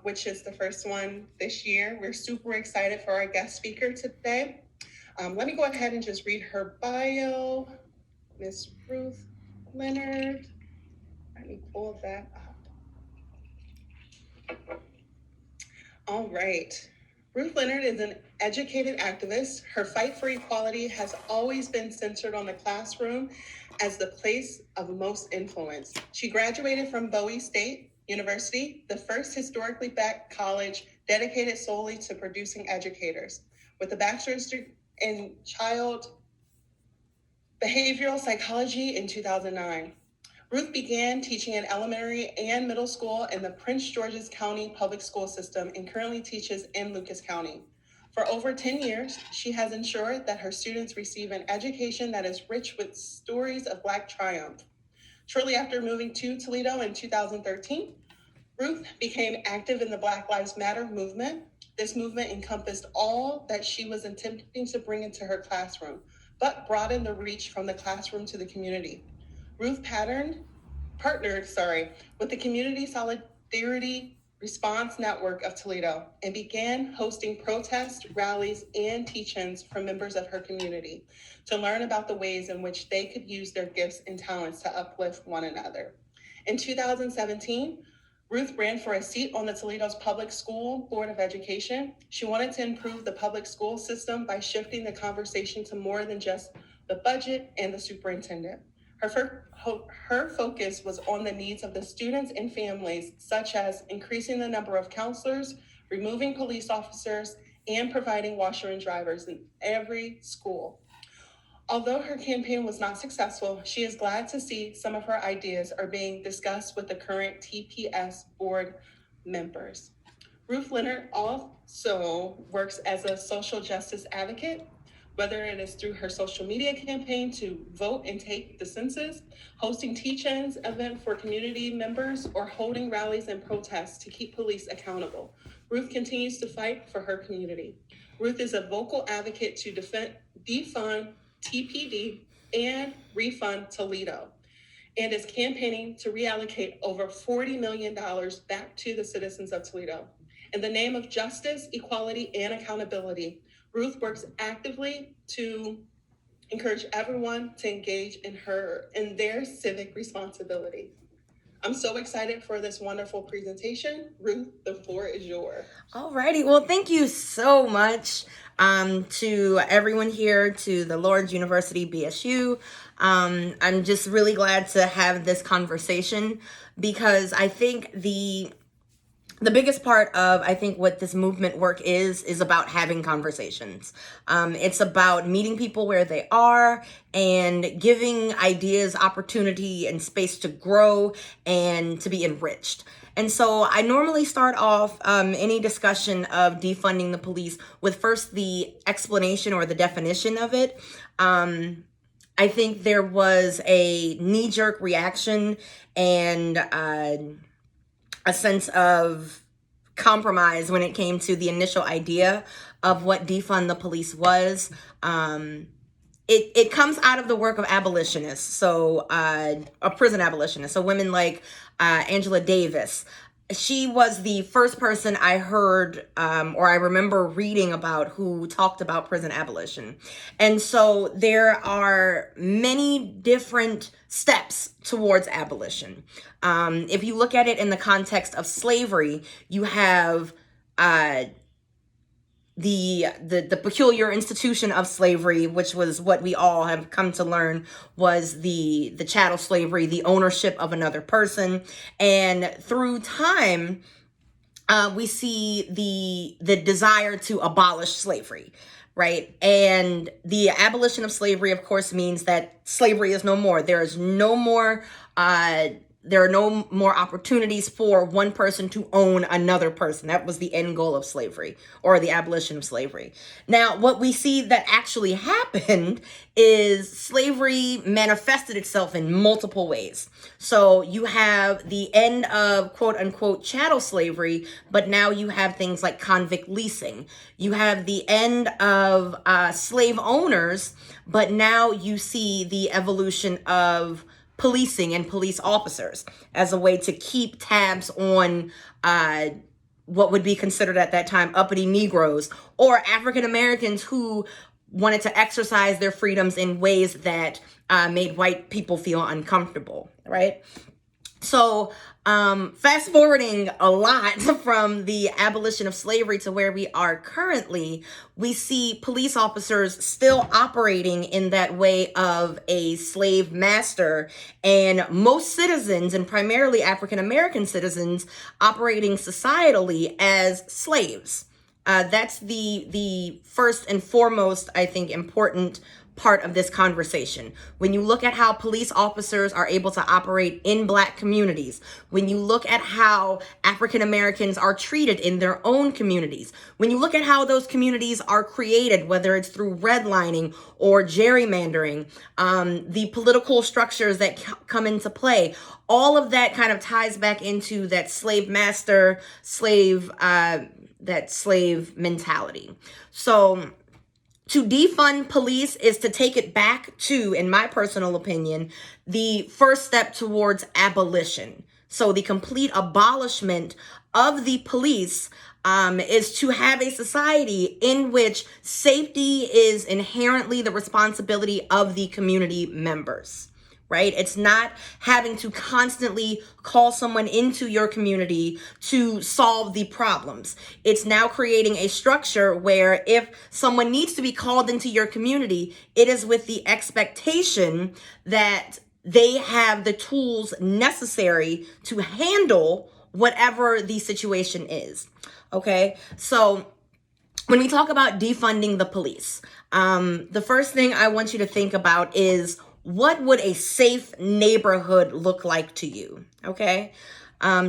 which is the first one this year. We're super excited for our guest speaker today. Let me go ahead and just read her bio. Miss Ruth Leonard. Let me pull that up. All right. Ruth Leonard is an educated activist. Her fight for equality has always been centered on the classroom as the place of most influence. She graduated from Bowie State University, the first historically black college dedicated solely to producing educators, with a bachelor's degree in child behavioral psychology in 2009. Ruth began teaching in elementary and middle school in the Prince George's County public school system and currently teaches in Lucas County. For over 10 years, she has ensured that her students receive an education that is rich with stories of Black triumph. Shortly after moving to Toledo in 2013, Ruth became active in the Black Lives Matter movement. This movement encompassed all that she was attempting to bring into her classroom, but broadened the reach from the classroom to the community. Ruth partnered with the Community Solidarity Response Network of Toledo and began hosting protests, rallies, and teach-ins for members of her community to learn about the ways in which they could use their gifts and talents to uplift one another. In 2017, Ruth ran for a seat on the Toledo's Public School Board of Education. She wanted to improve the public school system by shifting the conversation to more than just the budget and the superintendent. Her focus was on the needs of the students and families, such as increasing the number of counselors, removing police officers, and providing washer and drivers in every school. Although her campaign was not successful, she is glad to see some of her ideas are being discussed with the current TPS board members. Ruth Leonard also works as a social justice advocate, whether it is through her social media campaign to vote and take the census, hosting teach-ins event for community members, or holding rallies and protests to keep police accountable. Ruth continues to fight for her community. Ruth is a vocal advocate to defund TPD and refund Toledo, and is campaigning to reallocate over $40 million back to the citizens of Toledo. In the name of justice, equality, and accountability, Ruth works actively to encourage everyone to engage in their civic responsibility. I'm so excited for this wonderful presentation. Ruth, the floor is yours. Alrighty, well, thank you so much to everyone here, to the Lourdes University BSU. I'm just really glad to have this conversation because I think the biggest part of, I think, what this movement work is about having conversations. It's about meeting people where they are and giving ideas opportunity and space to grow and to be enriched. And so I normally start off any discussion of defunding the police with first the explanation or the definition of it. I think there was a knee-jerk reaction and a sense of compromise when it came to the initial idea of what defund the police was. It comes out of the work of abolitionists, so a prison abolitionist, so women like Angela Davis. She was the first person I heard or I remember reading about who talked about prison abolition. And so there are many different steps towards abolition. If you look at it in the context of slavery, you have the peculiar institution of slavery, which was what we all have come to learn was the chattel slavery, the ownership of another person. And through time, we see the desire to abolish slavery, right? And the abolition of slavery, of course, means that slavery is no more. There is no more there are no more opportunities for one person to own another person. That was the end goal of slavery, or the abolition of slavery. Now, what we see that actually happened is slavery manifested itself in multiple ways. So you have the end of quote unquote chattel slavery, but now you have things like convict leasing. You have the end of slave owners, but now you see the evolution of policing and police officers as a way to keep tabs on what would be considered at that time uppity Negroes, or African Americans who wanted to exercise their freedoms in ways that made white people feel uncomfortable, right? So fast forwarding a lot from the abolition of slavery to where we are currently, we see police officers still operating in that way of a slave master, and most citizens, and primarily African American citizens, operating societally as slaves. That's the first and foremost, I think, important part of this conversation. When you look at how police officers are able to operate in Black communities, when you look at how African Americans are treated in their own communities, when you look at how those communities are created, whether it's through redlining or gerrymandering, the political structures that come into play, all of that kind of ties back into that slave master, that slave mentality. So to defund police is to take it back to, in my personal opinion, the first step towards abolition. So the complete abolishment of the police is to have a society in which safety is inherently the responsibility of the community members. Right? It's not having to constantly call someone into your community to solve the problems. It's now creating a structure where if someone needs to be called into your community, it is with the expectation that they have the tools necessary to handle whatever the situation is. Okay? So when we talk about defunding the police, the first thing I want you to think about is, what would a safe neighborhood look like to you? Okay.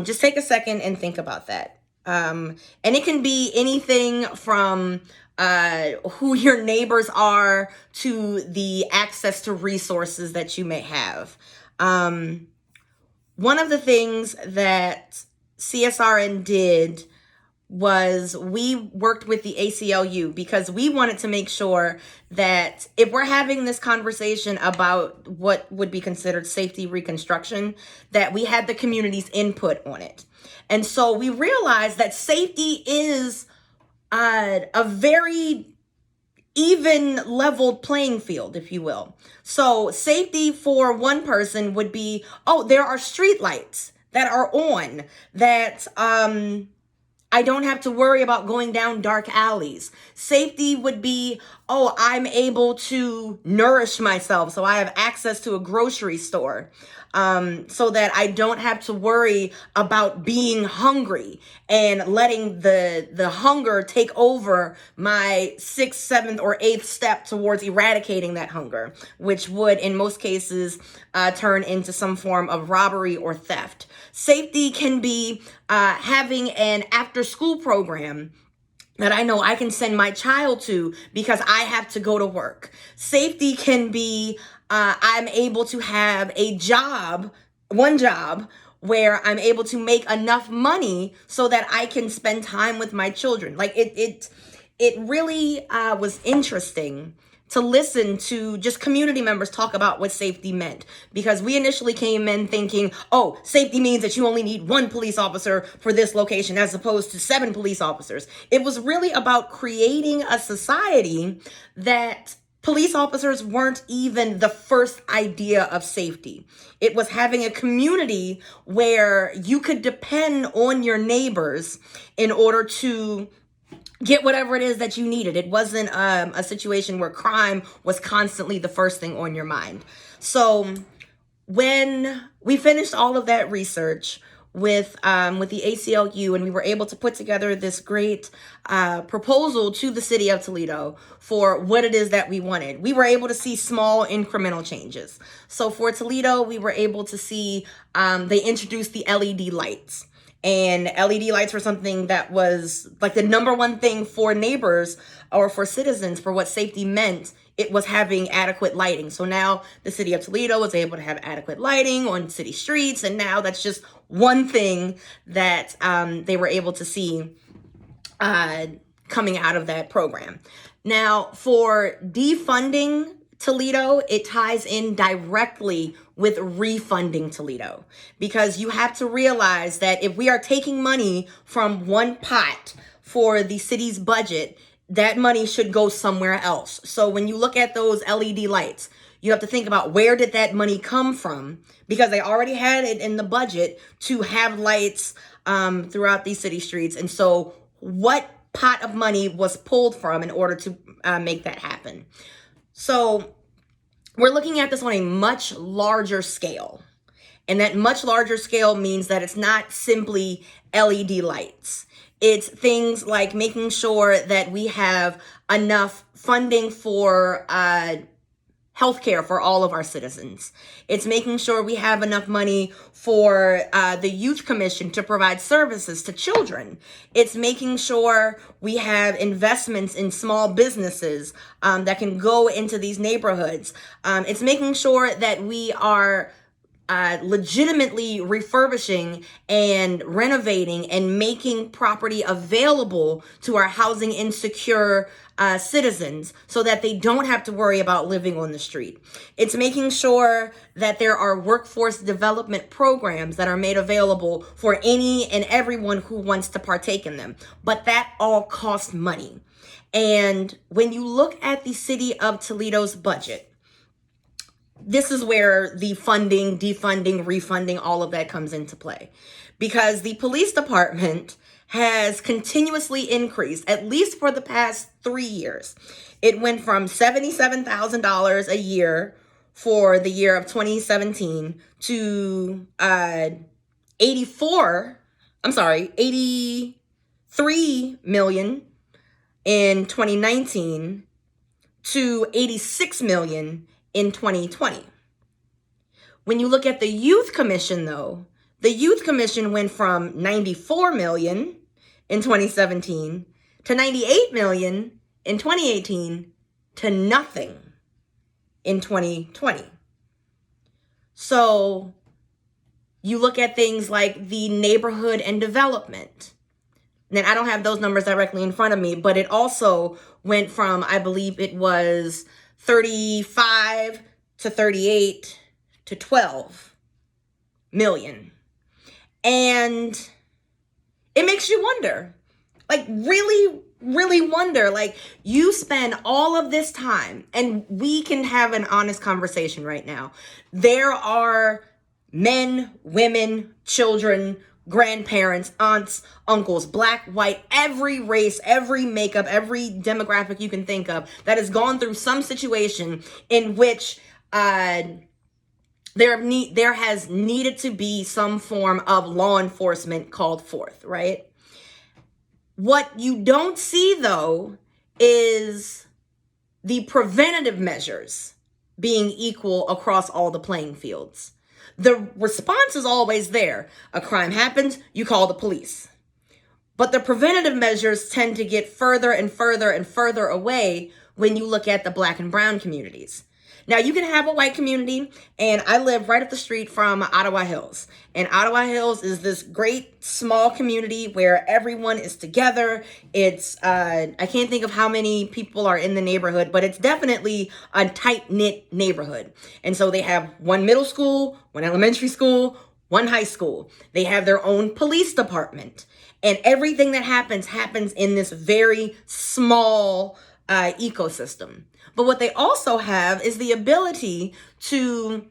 Just take a second and think about that. And it can be anything from who your neighbors are to the access to resources that you may have. One of the things that CSRN did was we worked with the ACLU because we wanted to make sure that if we're having this conversation about what would be considered safety reconstruction, that we had the community's input on it. And so we realized that safety is a very even leveled playing field, if you will. So safety for one person would be, oh, there are street lights that are on, that I don't have to worry about going down dark alleys. Safety would be, oh, I'm able to nourish myself, so I have access to a grocery store, so that I don't have to worry about being hungry and letting the hunger take over my 6th, 7th, or 8th step towards eradicating that hunger, which would, in most cases, turn into some form of robbery or theft. Safety can be having an after-school program that I know I can send my child to because I have to go to work. Safety can be I'm able to have a job, one job, where I'm able to make enough money so that I can spend time with my children. Like it really was interesting to listen to just community members talk about what safety meant, because we initially came in thinking, oh, safety means that you only need 1 police officer for this location as opposed to 7 police officers. It was really about creating a society that police officers weren't even the first idea of safety. It was having a community where you could depend on your neighbors in order to get whatever it is that you needed. It wasn't a situation where crime was constantly the first thing on your mind. So when we finished all of that research with the ACLU, and we were able to put together this great proposal to the city of Toledo for what it is that we wanted, we were able to see small incremental changes. So for Toledo, we were able to see they introduced the LED lights. And LED lights were something that was like the number one thing for neighbors or for citizens for what safety meant. It was having adequate lighting. So now the city of Toledo was able to have adequate lighting on city streets. And now that's just one thing that they were able to see coming out of that program. Now, for defunding Toledo, it ties in directly with refunding Toledo, because you have to realize that if we are taking money from one pot for the city's budget, that money should go somewhere else. So when you look at those LED lights, you have to think about, where did that money come from? Because they already had it in the budget to have lights throughout these city streets. And so what pot of money was pulled from in order to make that happen? So we're looking at this on a much larger scale. And that much larger scale means that it's not simply LED lights. It's things like making sure that we have enough funding for healthcare for all of our citizens. It's making sure we have enough money for the Youth Commission to provide services to children. It's making sure we have investments in small businesses that can go into these neighborhoods. It's making sure that we are legitimately refurbishing and renovating and making property available to our housing insecure citizens so that they don't have to worry about living on the street. It's making sure that there are workforce development programs that are made available for any and everyone who wants to partake in them. But that all costs money. And when you look at the city of Toledo's budget, this is where the funding, defunding, refunding, all of that comes into play. Because the police department has continuously increased, at least for the past 3 years. It went from $77,000 a year for the year of 2017 to 83 million in 2019 to 86 million in 2020. When you look at the Youth Commission, though, the Youth Commission went from 94 million in 2017 to 98 million in 2018 to nothing in 2020. So you look at things like the neighborhood and development. Now, I don't have those numbers directly in front of me, but it also went from, I believe it was 35 to 38 to 12 million. And it makes you wonder, like really wonder, like, you spend all of this time, and we can have an honest conversation right now. There are men, women, children, grandparents, aunts, uncles, black, white, every race, every makeup, every demographic you can think of that has gone through some situation in which there has needed to be some form of law enforcement called forth, right? What you don't see, though, is the preventative measures being equal across all the playing fields. The response is always there. A crime happens, you call the police. But the preventative measures tend to get further and further and further away when you look at the Black and brown communities. Now, you can have a white community, and I live right up the street from Ottawa Hills. And Ottawa Hills is this great small community where everyone is together. It's, I can't think of how many people are in the neighborhood, but it's definitely a tight-knit neighborhood. And so they have one middle school, one elementary school, one high school. They have their own police department. And everything that happens in this very small ecosystem. But what they also have is the ability to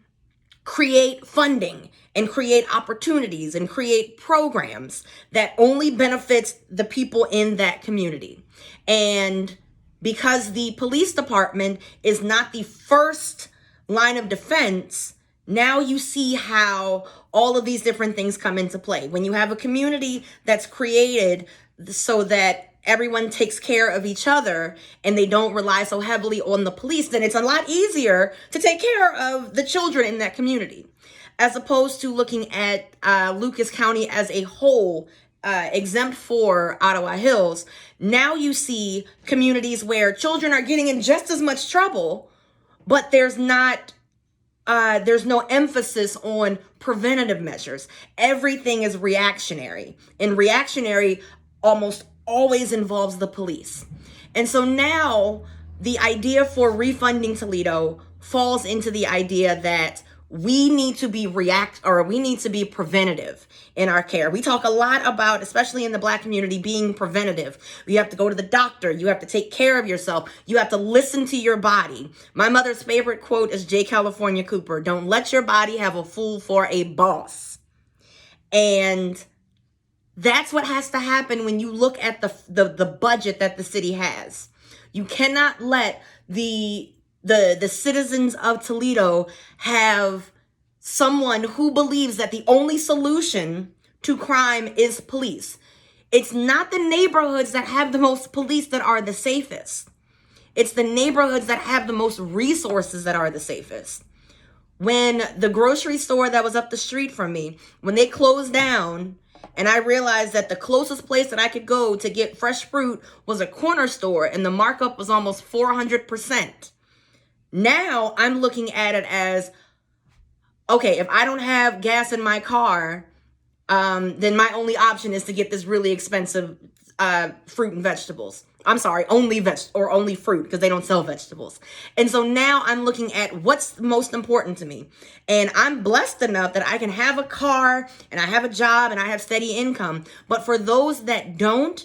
create funding and create opportunities and create programs that only benefits the people in that community. And because the police department is not the first line of defense, now you see how all of these different things come into play. When you have a community that's created so that everyone takes care of each other and they don't rely so heavily on the police, then it's a lot easier to take care of the children in that community, as opposed to looking at Lucas County as a whole, exempt for Ottawa Hills. Now you see communities where children are getting in just as much trouble, but there's no emphasis on preventative measures. Everything is reactionary, and reactionary almost always involves the police. And so now the idea for refunding Toledo falls into the idea that we need to be preventative in our care. We talk a lot about, especially in the Black community, being preventative. You have to go to the doctor. You have to take care of yourself. You have to listen to your body. My mother's favorite quote is J. California Cooper: "Don't let your body have a fool for a boss." And that's what has to happen when you look at the budget that the city has. You cannot let the citizens of Toledo have someone who believes that the only solution to crime is police. It's not the neighborhoods that have the most police that are the safest. It's the neighborhoods that have the most resources that are the safest. When the grocery store that was up the street from me, when they closed down, and I realized that the closest place that I could go to get fresh fruit was a corner store, and the markup was almost 400%. Now I'm looking at it as, okay, if I don't have gas in my car, then my only option is to get this really expensive fruit and vegetables. I'm sorry, only fruit, because they don't sell vegetables. And so now I'm looking at what's most important to me. And I'm blessed enough that I can have a car and I have a job and I have steady income. But for those that don't,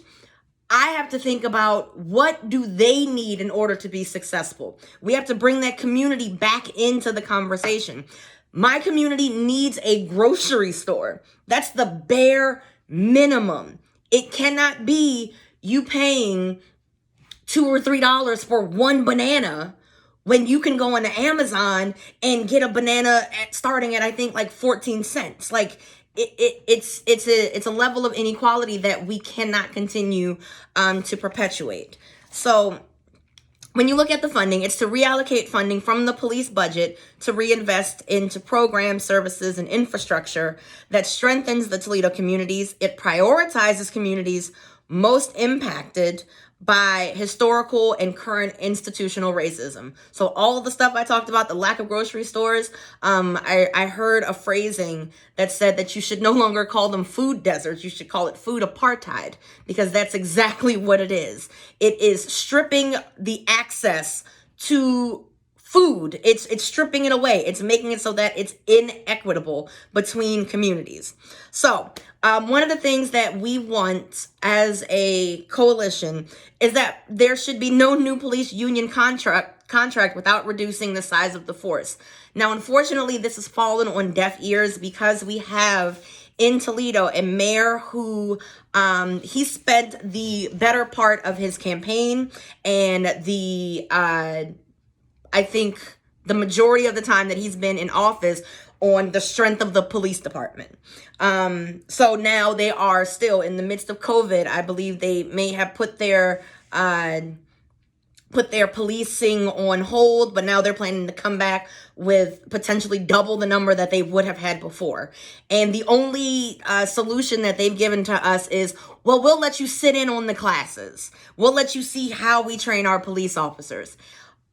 I have to think about what do they need in order to be successful. We have to bring that community back into the conversation. My community needs a grocery store. That's the bare minimum. It cannot be you paying $2 or $3 for one banana when you can go on Amazon and get a banana starting at, I think, like 14 cents. Like it's a level of inequality that we cannot continue to perpetuate. So when you look at the funding, it's to reallocate funding from the police budget to reinvest into programs, services, and infrastructure that strengthens the Toledo communities. It prioritizes communities most impacted by historical and current institutional racism. So all of the stuff I talked about, the lack of grocery stores, I heard a phrasing that said that you should no longer call them food deserts. You should call it food apartheid, because that's exactly what it is. It is stripping the access to food. It's stripping it away. It's making it so that it's inequitable between communities. So one of the things that we want as a coalition is that there should be no new police union contract without reducing the size of the force. Now, unfortunately, this has fallen on deaf ears because we have in Toledo a mayor who he spent the better part of his campaign and I think the majority of the time that he's been in office on the strength of the police department. So now they are still in the midst of COVID. I believe they may have put their policing on hold, but now they're planning to come back with potentially double the number that they would have had before. And the only solution that they've given to us is, well, we'll let you sit in on the classes. We'll let you see how we train our police officers.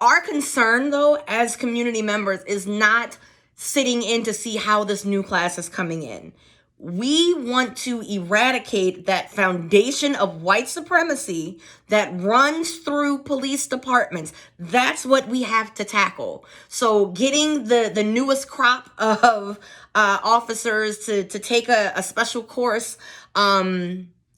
Our concern, though, as community members, is not sitting in to see how this new class is coming in. We want to eradicate that foundation of white supremacy that runs through police departments. That's what we have to tackle. So getting the newest crop of officers to take a special course,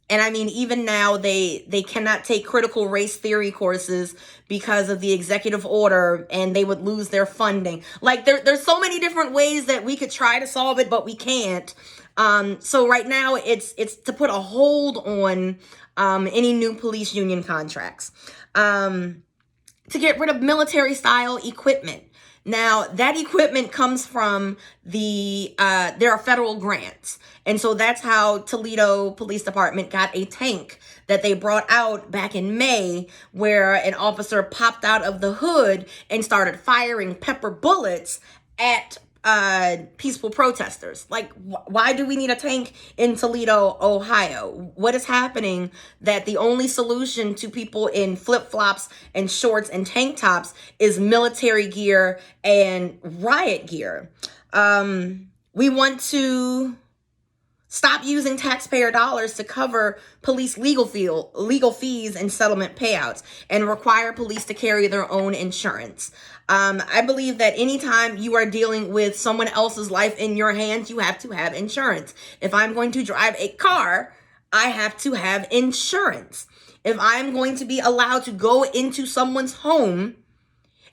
and I mean, even now, they cannot take critical race theory courses because of the executive order, and they would lose their funding. Like, there's so many different ways that we could try to solve it, but we can't. So right now, it's to put a hold on any new police union contracts. To get rid of military-style equipment. Now, that equipment comes from there are federal grants. And so that's how Toledo Police Department got a tank that they brought out back in May, where an officer popped out of the hood and started firing pepper bullets at peaceful protesters. Like, why do we need a tank in Toledo, Ohio? What is happening that the only solution to people in flip-flops and shorts and tank tops is military gear and riot gear? We want to Stop using taxpayer dollars to cover police legal fees and settlement payouts, and require police to carry their own insurance. I believe that anytime you are dealing with someone else's life in your hands, you have to have insurance. If I'm going to drive a car, I have to have insurance. If I'm going to be allowed to go into someone's home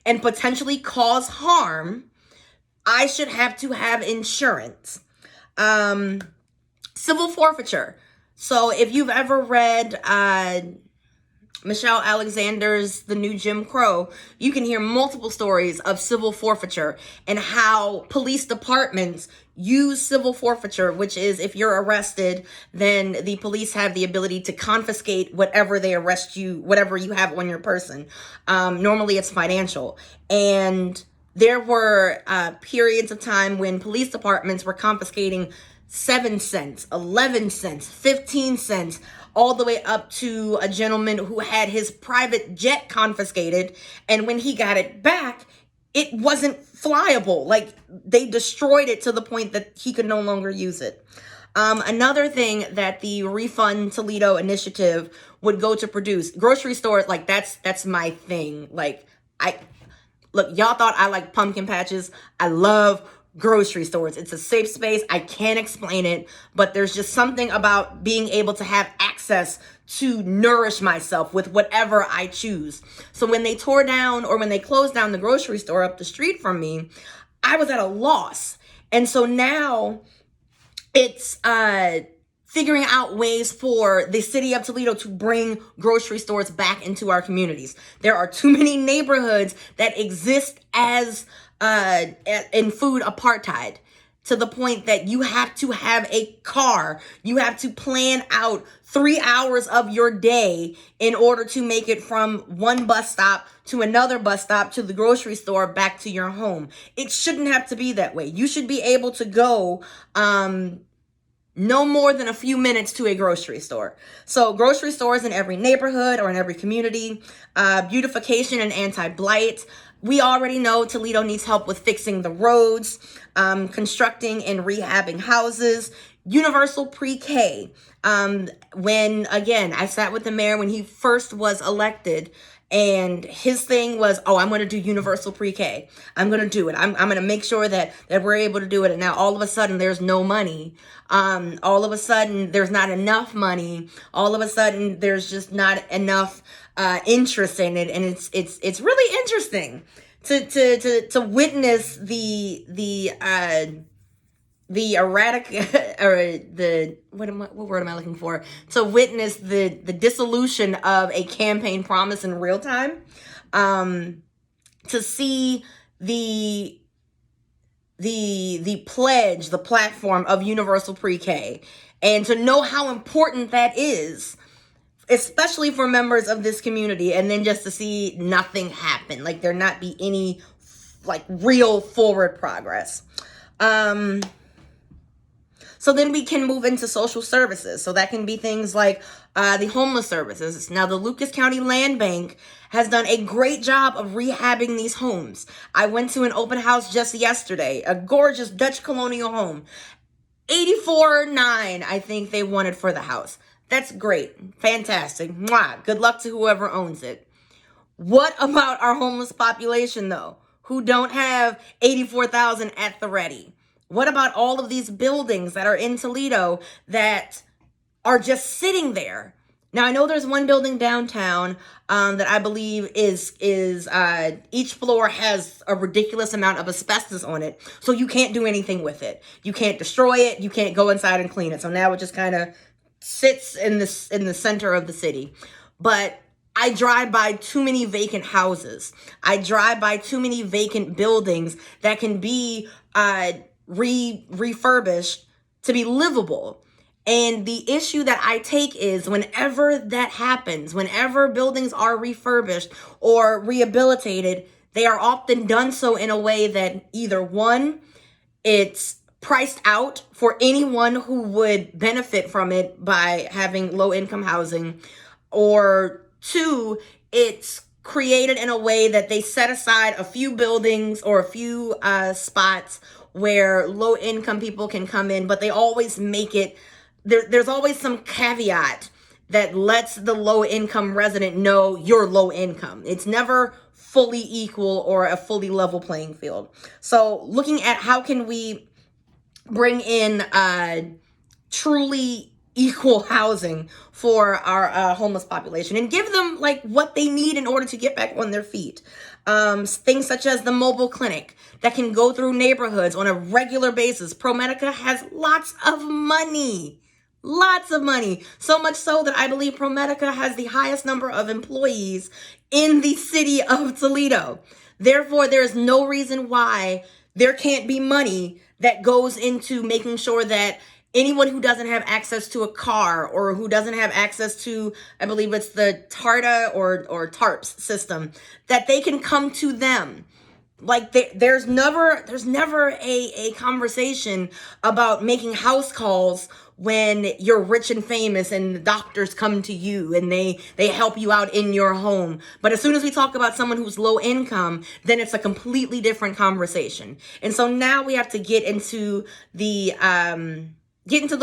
and potentially cause harm, I should have to have insurance. Civil forfeiture. So if you've ever read Michelle Alexander's The New Jim Crow, you can hear multiple stories of civil forfeiture and how police departments use civil forfeiture, which is if you're arrested, then the police have the ability to confiscate whatever they arrest you, whatever you have on your person. Normally it's financial. And there were periods of time when police departments were confiscating 7 cents, 11 cents, 15 cents, all the way up to a gentleman who had his private jet confiscated. And when he got it back, it wasn't flyable. Like, they destroyed it to the point that he could no longer use it. Another thing that the Defund Toledo initiative would go to produce, grocery stores, like that's my thing. Like, look, y'all thought I like pumpkin patches. I love grocery stores. It's a safe space. I can't explain it, but there's just something about being able to have access to nourish myself with whatever I choose. So when they tore down, or when they closed down the grocery store up the street from me, I was at a loss. And so now it's figuring out ways for the city of Toledo to bring grocery stores back into our communities. There are too many neighborhoods that exist as in food apartheid, to the point that you have to have a car. You have to plan out 3 hours of your day in order to make it from one bus stop to another bus stop to the grocery store back to your home. It shouldn't have to be that way. You should be able to go no more than a few minutes to a grocery store. So grocery stores in every neighborhood or in every community, beautification and anti-blight. We already know Toledo needs help with fixing the roads, constructing and rehabbing houses, universal pre-K. When, again, I sat with the mayor when he first was elected, and his thing was, oh, I'm going to do universal pre-K. I'm going to do it. I'm going to make sure that we're able to do it. And now all of a sudden there's no money. All of a sudden there's not enough money. All of a sudden there's just not enough interest in it. And it's really interesting to witness the erratic, or what word am I looking for? To witness the dissolution of a campaign promise in real time. To see the pledge, the platform of universal pre-K, and to know how important that is, especially for members of this community, and then just to see nothing happen, like there not be any like real forward progress. So then we can move into social services. So that can be things like the homeless services. Now, the Lucas County Land Bank has done a great job of rehabbing these homes. I went to an open house just yesterday, a gorgeous Dutch colonial home. $84,900, I think they wanted for the house. That's great. Fantastic. Mwah. Good luck to whoever owns it. What about our homeless population, though, who don't have $84,000 at the ready? What about all of these buildings that are in Toledo that are just sitting there? Now, I know there's one building downtown that I believe is each floor has a ridiculous amount of asbestos on it, so you can't do anything with it. You can't destroy it. You can't go inside and clean it. So now it just kind of sits in the center of the city. But I drive by too many vacant houses. I drive by too many vacant buildings that can be refurbished to be livable. And the issue that I take is whenever that happens, whenever buildings are refurbished or rehabilitated, they are often done so in a way that either one, it's priced out for anyone who would benefit from it by having low income housing, or two, it's created in a way that they set aside a few buildings or a few spots where low income people can come in, but they always make it there's always some caveat that lets the low income resident know you're low income. It's never fully equal or a fully level playing field. So looking at how can we bring in truly equal housing for our homeless population and give them like what they need in order to get back on their feet. Things such as the mobile clinic that can go through neighborhoods on a regular basis. ProMedica has lots of money. Lots of money. So much so that I believe ProMedica has the highest number of employees in the city of Toledo. Therefore, there's no reason why there can't be money that goes into making sure that anyone who doesn't have access to a car or who doesn't have access to, I believe it's the TARTA or TARPS system, that they can come to them. Like there's never a conversation about making house calls when you're rich and famous and the doctors come to you and they help you out in your home. But as soon as we talk about someone who's low income, then it's a completely different conversation. And so now we have to get into the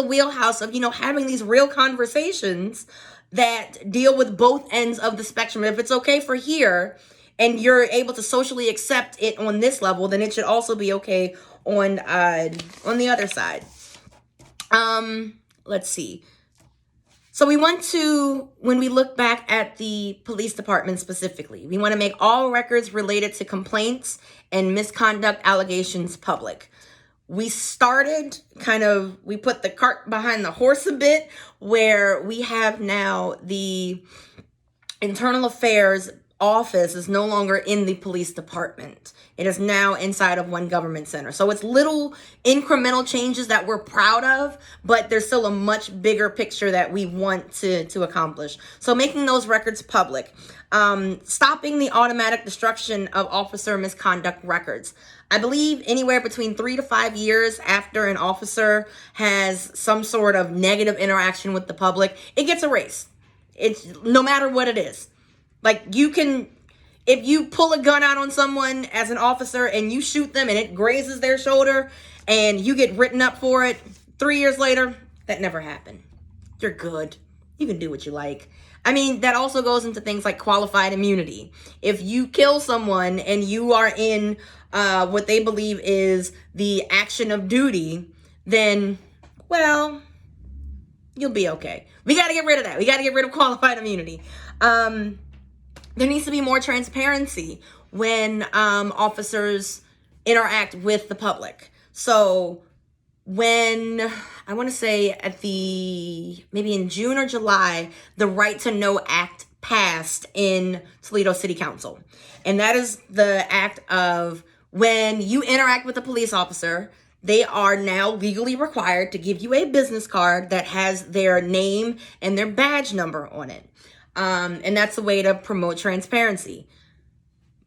wheelhouse of, having these real conversations that deal with both ends of the spectrum. If it's okay for here and you're able to socially accept it on this level, then it should also be okay on the other side. Let's see. So we want to, when we look back at the police department specifically, we want to make all records related to complaints and misconduct allegations public. We started we put the cart behind the horse a bit, where we have now the internal affairs office is no longer in the police department. It is now inside of one government center. So it's little incremental changes that we're proud of, but there's still a much bigger picture that we want to accomplish. So making those records public, stopping the automatic destruction of officer misconduct records. I believe anywhere between 3 to 5 years after an officer has some sort of negative interaction with the public, it gets erased. It's no matter what it is. Like if you pull a gun out on someone as an officer and you shoot them and it grazes their shoulder and you get written up for it, 3 years later, that never happened. You're good. You can do what you like. I mean, that also goes into things like qualified immunity. If you kill someone and you are in what they believe is the action of duty, then, well, you'll be okay. We got to get rid of that. We got to get rid of qualified immunity. There needs to be more transparency when officers interact with the public. So when, I want to say maybe in June or July, the Right to Know Act passed in Toledo City Council. And that is the act of when you interact with a police officer, they are now legally required to give you a business card that has their name and their badge number on it. And that's a way to promote transparency.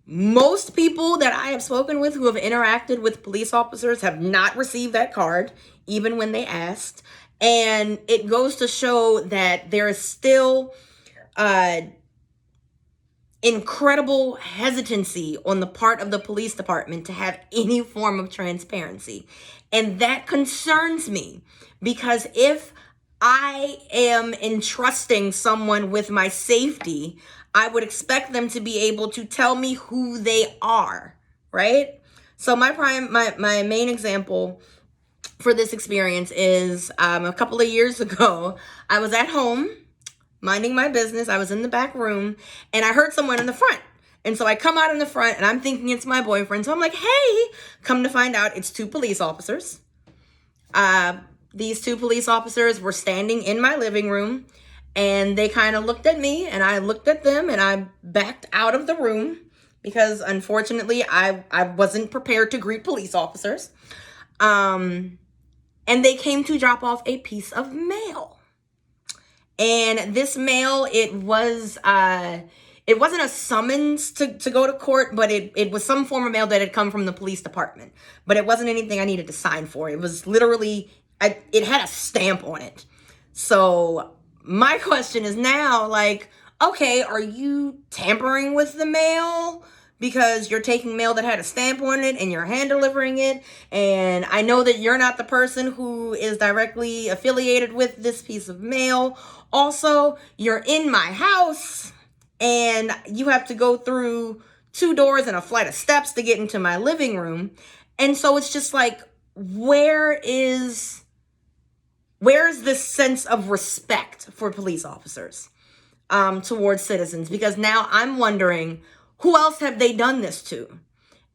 Most people that I have spoken with who have interacted with police officers have not received that card, even when they asked. And it goes to show that there is still incredible hesitancy on the part of the police department to have any form of transparency. And that concerns me, because if I am entrusting someone with my safety, I would expect them to be able to tell me who they are, right? So my main example for this experience is a couple of years ago, I was at home minding my business. I was in the back room and I heard someone in the front. And so I come out in the front and I'm thinking it's my boyfriend. So I'm like, hey, come to find out it's 2 police officers. These 2 police officers were standing in my living room and they kind of looked at me and I looked at them and I backed out of the room because unfortunately I wasn't prepared to greet police officers. And they came to drop off a piece of mail. And this mail, it wasn't a summons to go to court, but it was some form of mail that had come from the police department. But it wasn't anything I needed to sign for. It was literally, it had a stamp on it. So my question is now, like, okay, are you tampering with the mail? because you're taking mail that had a stamp on it and you're hand delivering it. And I know that you're not the person who is directly affiliated with this piece of mail. Also, you're in my house and you have to go through 2 doors and a flight of steps to get into my living room. And so it's just like, where is this sense of respect for police officers towards citizens? Because now I'm wondering, who else have they done this to?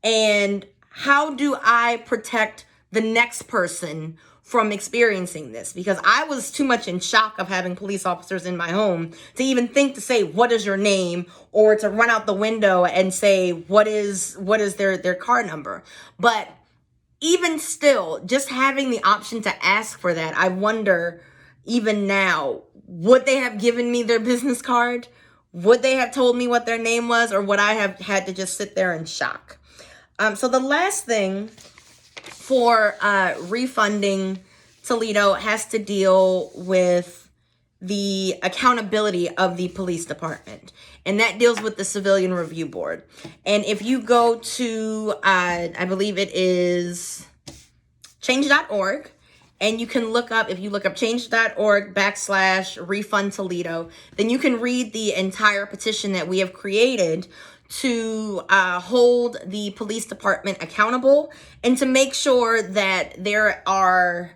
And how do I protect the next person from experiencing this? Because I was too much in shock of having police officers in my home to even think to say, what is your name? Or to run out the window and say, what is their car number? But even still, just having the option to ask for that, I wonder, even now, would they have given me their business card? Would they have told me what their name was? Or would I have had to just sit there in shock? So the last thing for refunding Toledo has to deal with the accountability of the police department. And that deals with the Civilian Review Board. And if you go to, I believe it is change.org, and you can look up, if you look up change.org/refund Toledo, then you can read the entire petition that we have created to hold the police department accountable and to make sure that there are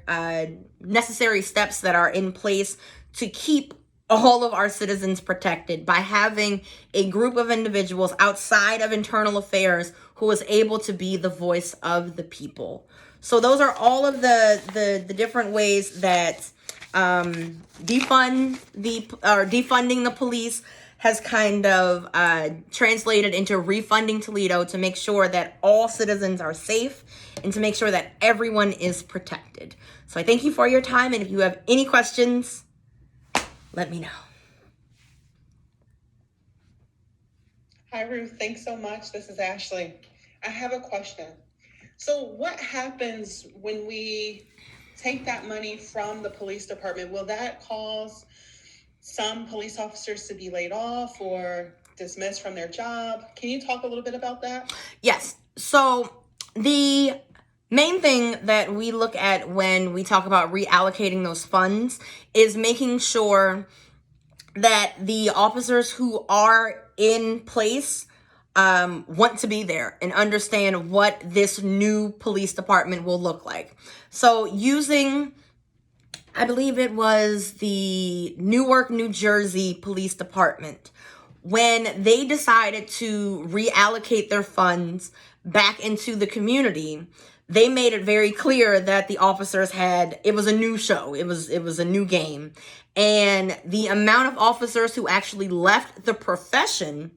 necessary steps that are in place to keep all of our citizens protected by having a group of individuals outside of internal affairs who is able to be the voice of the people. So those are all of the different ways that defunding the police has kind of translated into refunding Toledo to make sure that all citizens are safe and to make sure that everyone is protected. So I thank you for your time, and if you have any questions, let me know. Hi, Ruth. Thanks so much. This is Ashley. I have a question. So what happens when we take that money from the police department? Will that cause some police officers to be laid off or dismissed from their job? Can you talk a little bit about that? Yes. So the main thing that we look at when we talk about reallocating those funds is making sure that the officers who are in place want to be there and understand what this new police department will look like. So using, I believe it was the Newark, New Jersey Police Department, when they decided to reallocate their funds back into the community, they made it very clear that the officers it was a new show. It was a new game. And the amount of officers who actually left the profession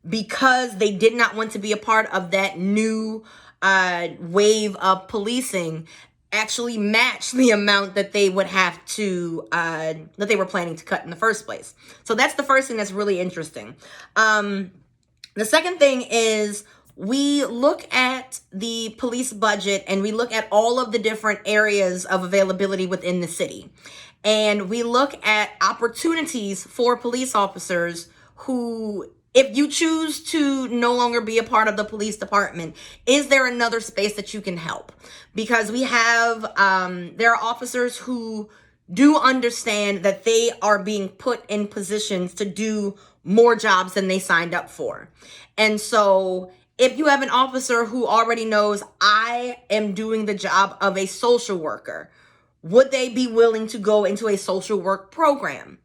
because they did not want to be a part of that new wave of policing actually matched the amount that they would have to, that they were planning to cut in the first place. So that's the first thing that's really interesting. The second thing is we look at the police budget and we look at all of the different areas of availability within the city. And we look at opportunities for police officers who, if you choose to no longer be a part of the police department, is there another space that you can help? Because we have, there are officers who do understand that they are being put in positions to do more jobs than they signed up for. And so if you have an officer who already knows, I am doing the job of a social worker, would they be willing to go into a social work program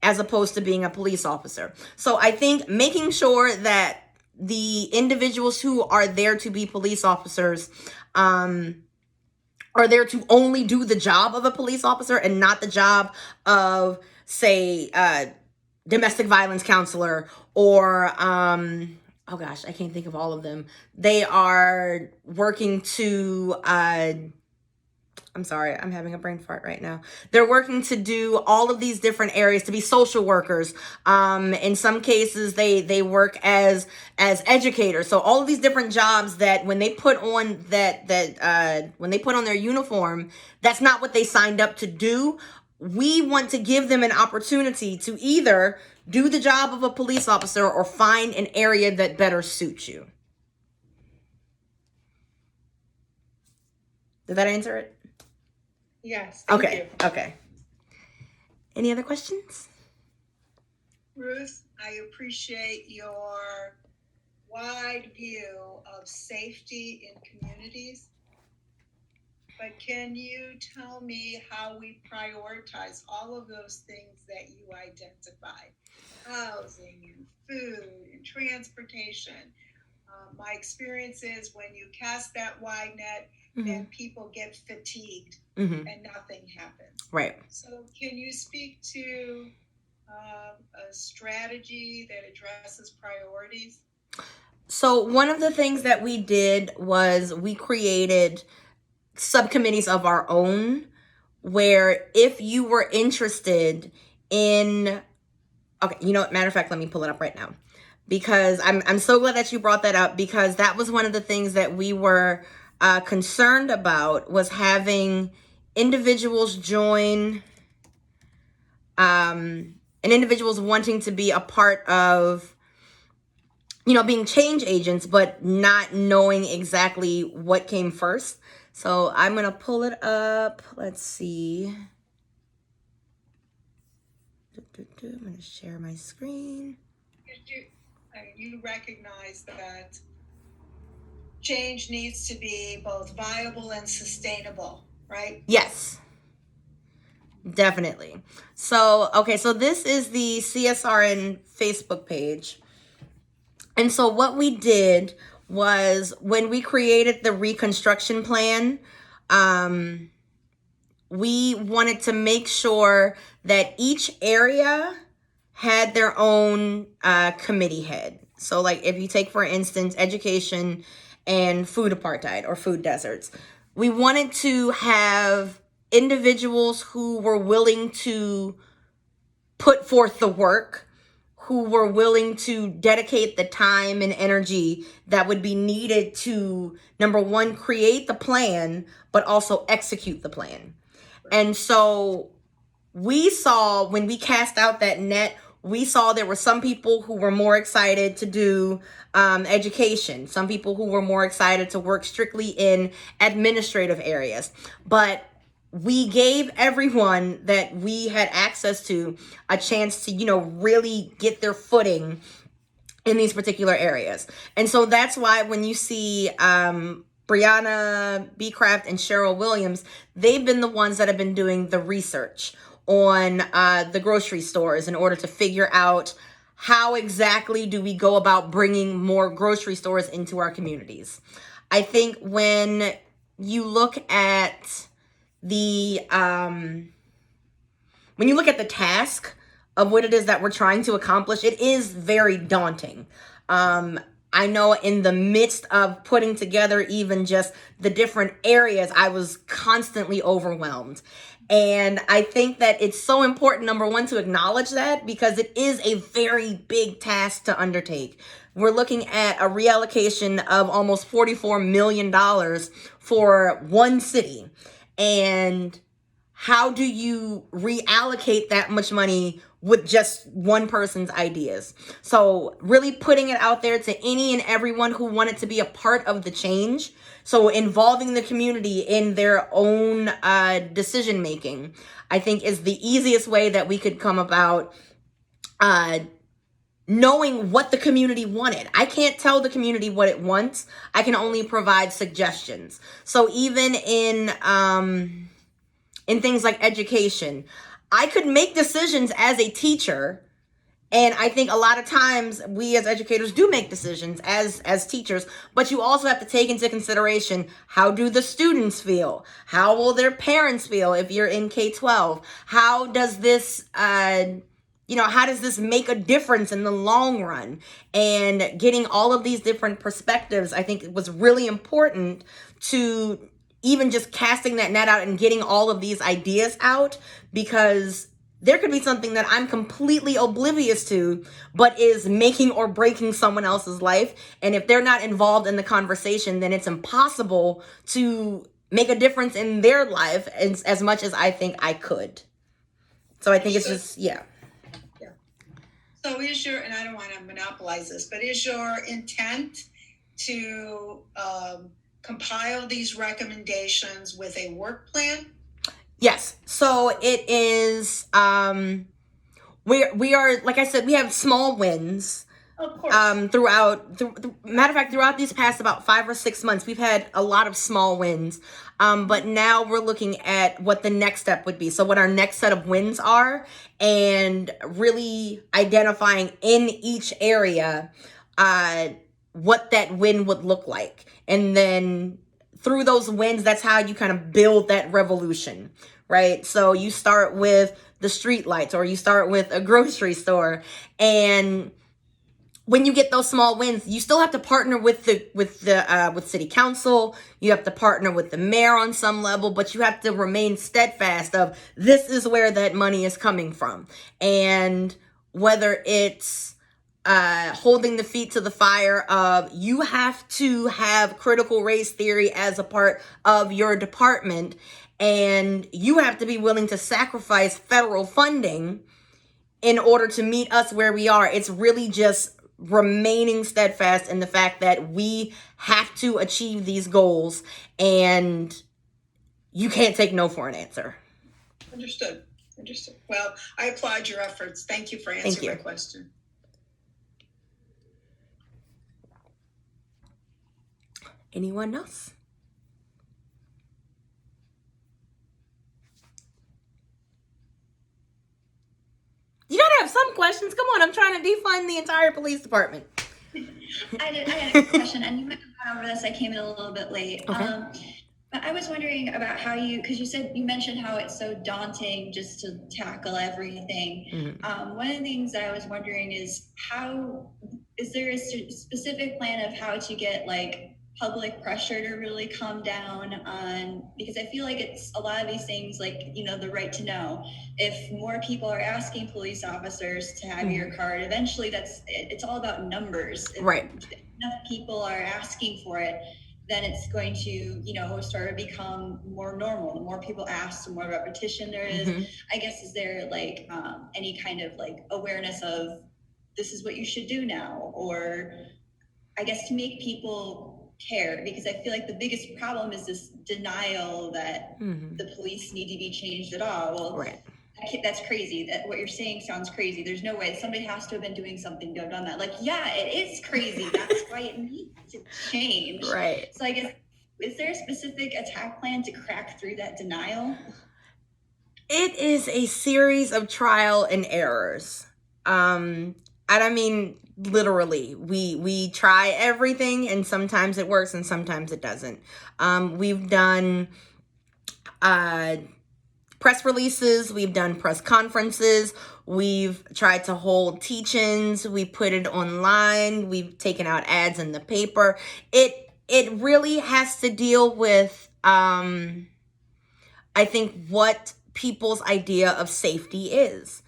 as opposed to being a police officer? So I think making sure that the individuals who are there to be police officers are there to only do the job of a police officer and not the job of, say, domestic violence counselor or, oh gosh, I can't think of all of them. They are working to, I'm sorry, I'm having a brain fart right now. They're working to do all of these different areas, to be social workers. In some cases, they work as educators. So all of these different jobs that when they put on when they put on their uniform, that's not what they signed up to do. We want to give them an opportunity to either do the job of a police officer or find an area that better suits you. Did that answer it? Yes, thank you. Okay. Any other questions? Ruth, I appreciate your wide view of safety in communities. But can you tell me how we prioritize all of those things that you identified? Housing and food and transportation. My experience is when you cast that wide net, then people get fatigued and nothing happens. Right. So can you speak to a strategy that addresses priorities? So one of the things that we did was we created subcommittees of our own, where if you were interested in, okay, you know what, matter of fact, let me pull it up right now, because I'm so glad that you brought that up, because that was one of the things that we were concerned about, was having individuals join, and individuals wanting to be a part of, being change agents, but not knowing exactly what came first. So I'm going to pull it up. Let's see. I'm going to share my screen. You recognize that change needs to be both viable and sustainable, right? Yes, definitely. So, okay, so this is the CSRN Facebook page. And so what we did was, when we created the reconstruction plan, we wanted to make sure that each area had their own committee head. So like if you take, for instance, education and food apartheid or food deserts, we wanted to have individuals who were willing to put forth the work, who were willing to dedicate the time and energy that would be needed to, number one, create the plan, but also execute the plan. And so we saw, when we cast out that net, we saw there were some people who were more excited to do education, some people who were more excited to work strictly in administrative areas. But we gave everyone that we had access to a chance to, really get their footing in these particular areas. And so that's why when you see Brianna Beecraft and Cheryl Williams, they've been the ones that have been doing the research on the grocery stores in order to figure out how exactly do we go about bringing more grocery stores into our communities. I think when you look at the task of what it is that we're trying to accomplish, it is very daunting. I know in the midst of putting together even just the different areas, I was constantly overwhelmed. And I think that it's so important, number one, to acknowledge that, because it is a very big task to undertake. We're looking at a reallocation of almost $44 million for one city. And how do you reallocate that much money with just one person's ideas? So really putting it out there to any and everyone who wanted to be a part of the change. So involving the community in their own decision making, I think, is the easiest way that we could come about knowing what the community wanted. I can't tell the community what it wants. I can only provide suggestions. So even in things like education, I could make decisions as a teacher. And I think a lot of times we as educators do make decisions as teachers, but you also have to take into consideration, how do the students feel? How will their parents feel if you're in K-12? How does this, how does this make a difference in the long run? And getting all of these different perspectives, I think it was really important to even just casting that net out and getting all of these ideas out, because there could be something that I'm completely oblivious to, but is making or breaking someone else's life. And if they're not involved in the conversation, then it's impossible to make a difference in their life as much as I think I could. So I think it's just, yeah. So and I don't want to monopolize this, but is your intent to compile these recommendations with a work plan? Yes. So it is, we are, like I said, we have small wins. Of course. Matter of fact, throughout these past about 5 or 6 months, we've had a lot of small wins. But now we're looking at what the next step would be. So what our next set of wins are, and really identifying in each area, what that win would look like. And then through those wins, that's how you kind of build that revolution, right? So you start with the street lights, or you start with a grocery store, and when you get those small wins, you still have to partner with city council. You have to partner with the mayor on some level, but you have to remain steadfast of this is where that money is coming from. And whether it's holding the feet to the fire of you have to have critical race theory as a part of your department, and you have to be willing to sacrifice federal funding in order to meet us where we are. It's really just remaining steadfast in the fact that we have to achieve these goals, and you can't take no for an answer. Understood. Well, I applaud your efforts. Thank you for answering my question. Anyone else? You gotta have some questions. Come on, I'm trying to defund the entire police department. I had a question, and you might have gone over this. I came in a little bit late. Okay. But I was wondering about how because you mentioned how it's so daunting just to tackle everything. Mm-hmm. One of the things that I was wondering is is there a specific plan of how to get like public pressure to really come down on, because I feel like it's a lot of these things like, the right to know. If more people are asking police officers to have your card, eventually it's all about numbers. Right. If enough people are asking for it, then it's going to, start to become more normal. The more people ask, the more repetition there is. Mm-hmm. I guess, is there like any kind of like awareness of this is what you should do now? Or I guess to make people care, because I feel like the biggest problem is this denial that the police need to be changed at all. Well, right. That's crazy. That what you're saying sounds crazy. There's no way somebody has to have been doing something to have done that. Like, yeah, it is crazy. That's why it needs to change. Right. So I guess, is there a specific attack plan to crack through that denial? It is a series of trial and errors. And I mean, literally, we try everything, and sometimes it works and sometimes it doesn't. We've done press releases, we've done press conferences, we've tried to hold teach-ins, we put it online, we've taken out ads in the paper. It really has to deal with I think what people's idea of safety is.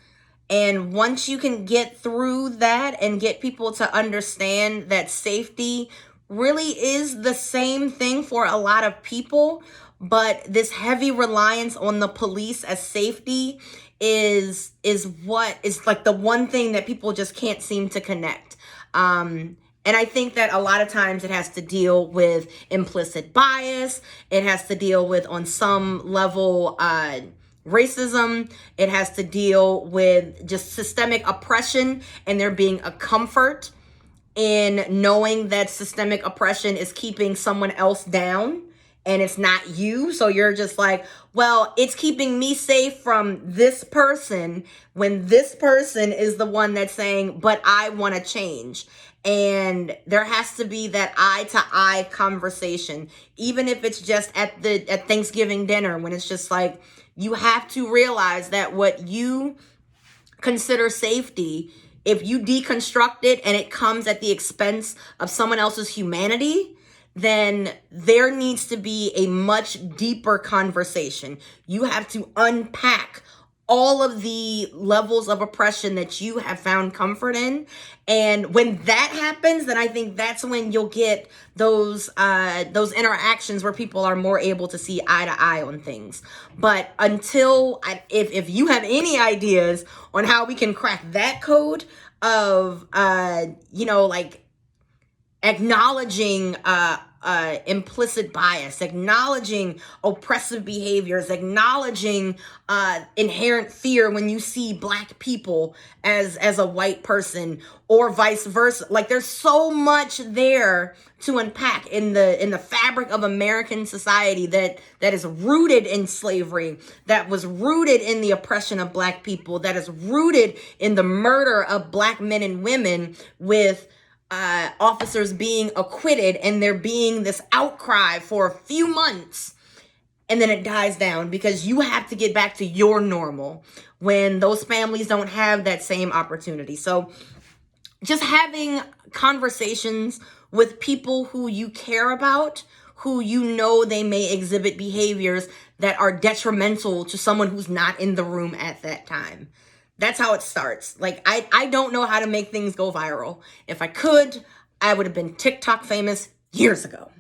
And once you can get through that and get people to understand that safety really is the same thing for a lot of people, but this heavy reliance on the police as safety is what is like the one thing that people just can't seem to connect. And I think that a lot of times it has to deal with implicit bias. It has to deal with, on some level, racism. It has to deal with just systemic oppression, and there being a comfort in knowing that systemic oppression is keeping someone else down and it's not you. So you're just like, well, it's keeping me safe from this person, when this person is the one that's saying, but I want to change. And there has to be that eye-to-eye conversation, even if it's just at Thanksgiving dinner, when it's just like, you have to realize that what you consider safety, if you deconstruct it and it comes at the expense of someone else's humanity, then there needs to be a much deeper conversation. You have to unpack all of the levels of oppression that you have found comfort in. And when that happens, then I think that's when you'll get those interactions where people are more able to see eye to eye on things. But if you have any ideas on how we can crack that code of, like acknowledging implicit bias, acknowledging oppressive behaviors, acknowledging inherent fear when you see Black people as a white person, or vice versa. Like, there's so much there to unpack in the fabric of American society that is rooted in slavery, that was rooted in the oppression of Black people, that is rooted in the murder of Black men and women, with officers being acquitted and there being this outcry for a few months, and then it dies down because you have to get back to your normal when those families don't have that same opportunity. So just having conversations with people who you care about, who you know they may exhibit behaviors that are detrimental to someone who's not in the room at that time. That's how it starts. Like, I don't know how to make things go viral. If I could, I would have been TikTok famous years ago.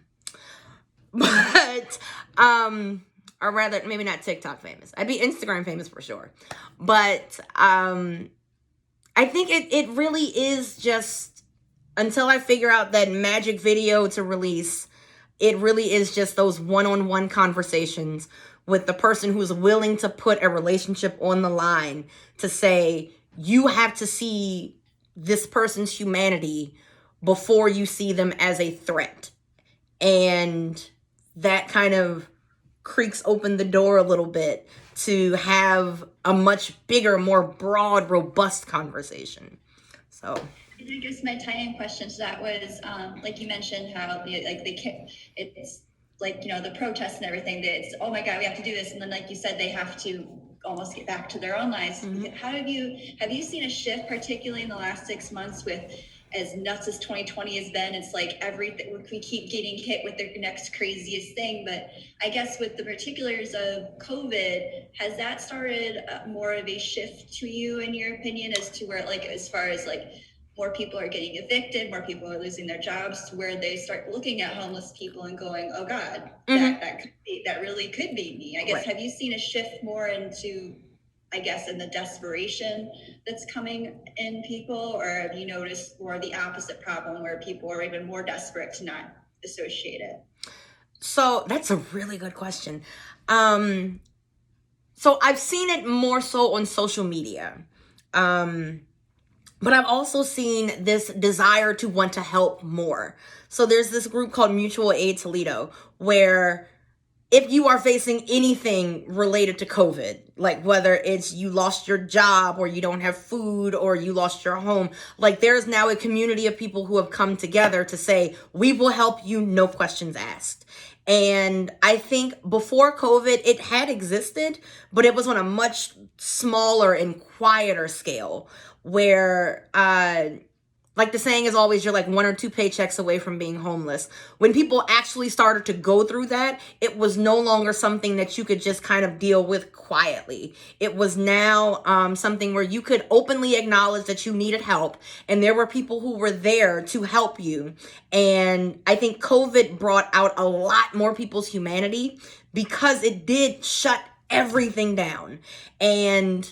But, or rather, maybe not TikTok famous. I'd be Instagram famous for sure. But, I think it really is just, until I figure out that magic video to release, it really is just those one-on-one conversations with the person who's willing to put a relationship on the line to say, you have to see this person's humanity before you see them as a threat. And that kind of creaks open the door a little bit to have a much bigger, more broad, robust conversation. So I guess my tie-in question to that was, like you mentioned, how it's like, you know, the protests and everything, that it's, oh my God, we have to do this. And then, like you said, they have to almost get back to their own lives. Mm-hmm. How have you seen a shift, particularly in the last 6 months, with as nuts as 2020 has been? It's like everything, we keep getting hit with the next craziest thing. But I guess with the particulars of COVID, has that started more of a shift to you, in your opinion, as to where, like, as far as like more people are getting evicted, more people are losing their jobs, to where they start looking at homeless people and going, oh God, mm-hmm. that really could be me. I guess, right. Have you seen a shift more into, I guess, in the desperation that's coming in people, or have you noticed more the opposite problem, where people are even more desperate to not associate it? So that's a really good question. So I've seen it more so on social media. But I've also seen this desire to want to help more. So there's this group called Mutual Aid Toledo, where if you are facing anything related to COVID, like whether it's you lost your job or you don't have food or you lost your home, like there's now a community of people who have come together to say, we will help you, no questions asked. And I think before COVID, it had existed, but it was on a much smaller and quieter scale, where, like the saying is always, you're like 1 or 2 paychecks away from being homeless. When people actually started to go through that, it was no longer something that you could just kind of deal with quietly. It was now something where you could openly acknowledge that you needed help, and there were people who were there to help you. And I think COVID brought out a lot more people's humanity, because it did shut everything down. And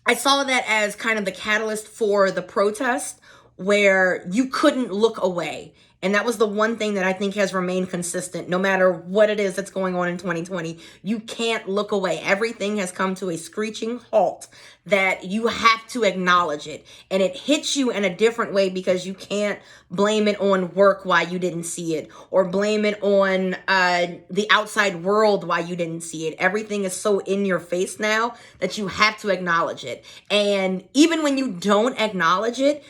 I saw that as kind of the catalyst for the protest, where you couldn't look away. And that was the one thing that I think has remained consistent, no matter what it is that's going on in 2020. You can't look away. Everything has come to a screeching halt, that you have to acknowledge it. And it hits you in a different way, because you can't blame it on work why you didn't see it, or blame it on the outside world why you didn't see it. Everything is so in your face now that you have to acknowledge it. And even when you don't acknowledge it,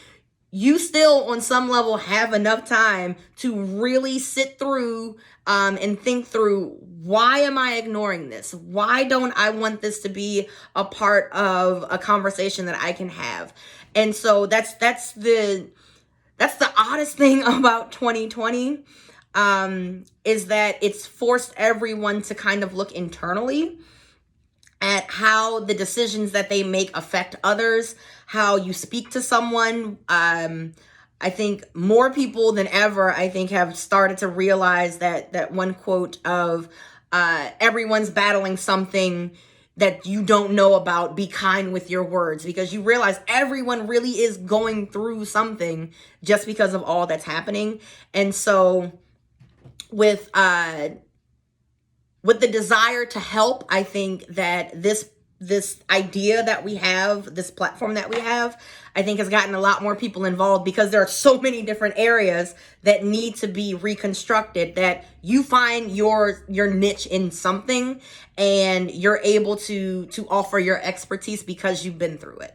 you still, on some level, have enough time to really sit through and think through, why am I ignoring this? Why don't I want this to be a part of a conversation that I can have? And so that's the oddest thing about 2020, is that it's forced everyone to kind of look internally at how the decisions that they make affect others, how you speak to someone. I think more people than ever, I think, have started to realize that one quote of, everyone's battling something that you don't know about, be kind with your words, because you realize everyone really is going through something just because of all that's happening. And so with the desire to help, I think that this idea that we have, this platform that we have, I think has gotten a lot more people involved, because there are so many different areas that need to be reconstructed, that you find your niche in something and you're able to offer your expertise because you've been through it.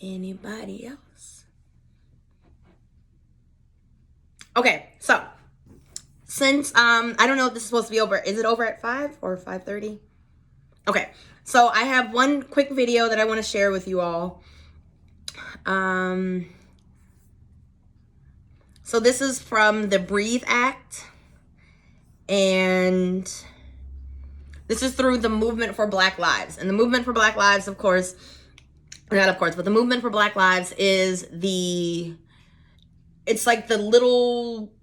Anybody else? Okay, so since I don't know if this is supposed to be over. Is it over at 5 or 5:30? Okay, so I have one quick video that I want to share with you all. So this is from the Breathe Act, and this is through the Movement for Black Lives. And the Movement for Black Lives, of course, not of course, but the Movement for Black Lives is it's like the little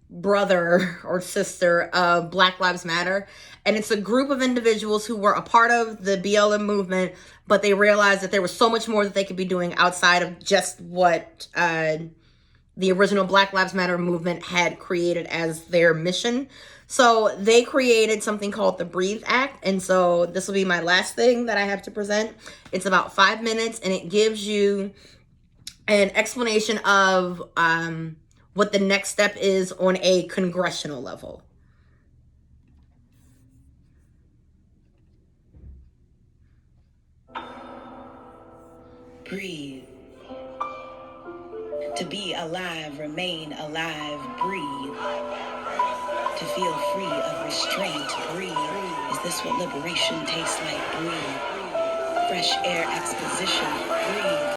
brother or sister of Black Lives Matter. And it's a group of individuals who were a part of the BLM movement, but they realized that there was so much more that they could be doing outside of just what the original Black Lives Matter movement had created as their mission. So they created something called the Breathe Act. And so this will be my last thing that I have to present. It's about 5 minutes, and it gives you an explanation of what the next step is on a congressional level. Breathe. To be alive, remain alive, breathe. To feel free of restraint, breathe. Is this what liberation tastes like? Breathe. Fresh air exposition, breathe.